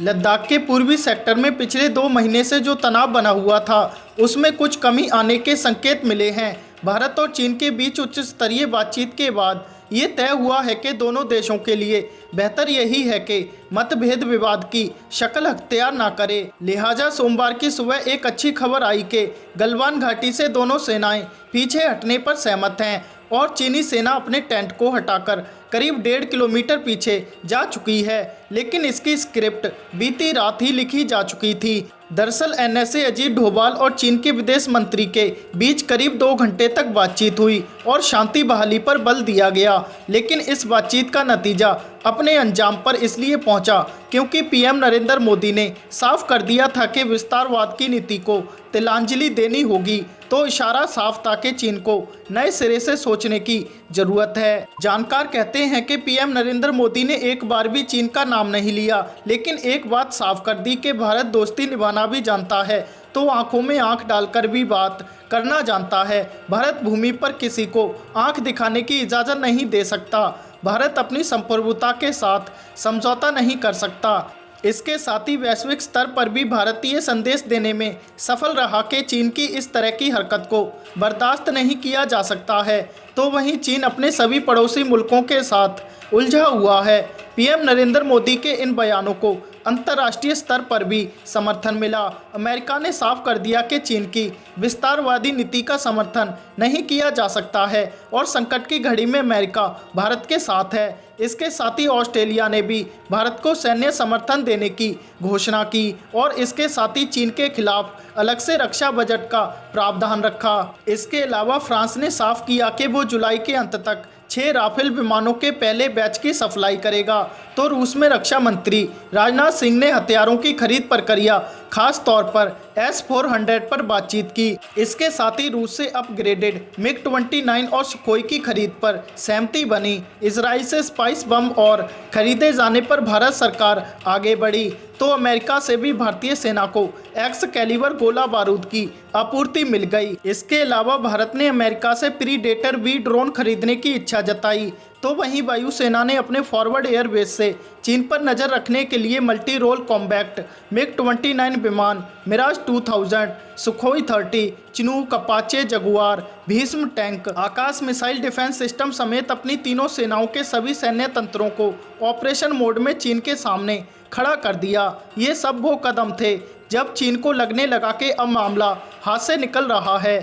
लद्दाख के पूर्वी सेक्टर में पिछले 2 महीने से जो तनाव बना हुआ था उसमें कुछ कमी आने के संकेत मिले हैं। भारत और चीन के बीच उच्च स्तरीय बातचीत के बाद ये तय हुआ है कि दोनों देशों के लिए बेहतर यही है कि मतभेद विवाद की शक्ल अख्तियार ना करे। लिहाजा सोमवार की सुबह एक अच्छी खबर आई कि गलवान घाटी से दोनों सेनाएं पीछे हटने पर सहमत हैं और चीनी सेना अपने टेंट को हटाकर करीब 1.5 किलोमीटर पीछे जा चुकी है, लेकिन इसकी स्क्रिप्ट बीती रात ही लिखी जा चुकी थी। दरअसल एनएसए अजीत डोभाल और चीन के विदेश मंत्री के बीच करीब 2 घंटे तक बातचीत हुई और शांति बहाली पर बल दिया गया, लेकिन इस बातचीत का नतीजा अपने अंजाम पर इसलिए पहुंचा क्योंकि पीएम नरेंद्र मोदी ने साफ कर दिया था कि विस्तारवाद की नीति को तिलांजलि देनी होगी। तो इशारा साफ था कि चीन को नए सिरे से सोचने की जरूरत है। जानकार कहते हैं कि पीएम नरेंद्र मोदी ने एक बार भी चीन का नाम नहीं लिया, लेकिन एक बात साफ कर दी कि भारत दोस्ती निभाना भी जानता है तो आंखों में आंख डालकर भी बात करना जानता है। भारत भूमि पर किसी को आंख दिखाने की इजाज़त नहीं दे सकता। भारत अपनी संप्रभुता के साथ समझौता नहीं कर सकता। इसके साथ ही वैश्विक स्तर पर भी भारतीय संदेश देने में सफल रहा कि चीन की इस तरह की हरकत को बर्दाश्त नहीं किया जा सकता है। तो वहीं चीन अपने सभी पड़ोसी मुल्कों के साथ उलझा हुआ है। पीएम नरेंद्र मोदी के इन बयानों को अंतर्राष्ट्रीय स्तर पर भी समर्थन मिला। अमेरिका ने साफ कर दिया कि चीन की विस्तारवादी नीति का समर्थन नहीं किया जा सकता है और संकट की घड़ी में अमेरिका भारत के साथ है। इसके साथ ही ऑस्ट्रेलिया ने भी भारत को सैन्य समर्थन देने की घोषणा की और इसके साथ ही चीन के खिलाफ अलग से रक्षा बजट का प्रावधान रखा। इसके अलावा फ्रांस ने साफ किया कि वो जुलाई के अंत तक 6 राफेल विमानों के पहले बैच की सप्लाई करेगा। तो रूस में रक्षा मंत्री राजनाथ सिंह ने हथियारों की खरीद प्रक्रिया खास तौर पर S-400 पर बातचीत की। इसके साथ ही रूस से अपग्रेडेड MiG-29 और सुखोई की खरीद पर सहमति बनी। इजराइल से स्पाइस बम और खरीदे जाने पर भारत सरकार आगे बढ़ी। तो अमेरिका से भी भारतीय सेना को एक्स कैलिबर गोला बारूद की आपूर्ति मिल गई। इसके अलावा भारत ने अमेरिका से प्रीडेटर V ड्रोन खरीदने की इच्छा जताई। तो वहीं वायुसेना ने अपने फॉरवर्ड एयरबेस से चीन पर नज़र रखने के लिए मल्टी रोल कॉम्बैक्ट MiG-29 विमान, Mirage 2000, Sukhoi 30, Chinook, Apache, Jaguar, Bhishma tank, Akash missile defence system समेत अपनी तीनों सेनाओं के सभी सैन्य तंत्रों को ऑपरेशन मोड में चीन के सामने खड़ा कर दिया। ये सब वो कदम थे जब चीन को लगने लगा कि अब मामला हाथ से निकल रहा है।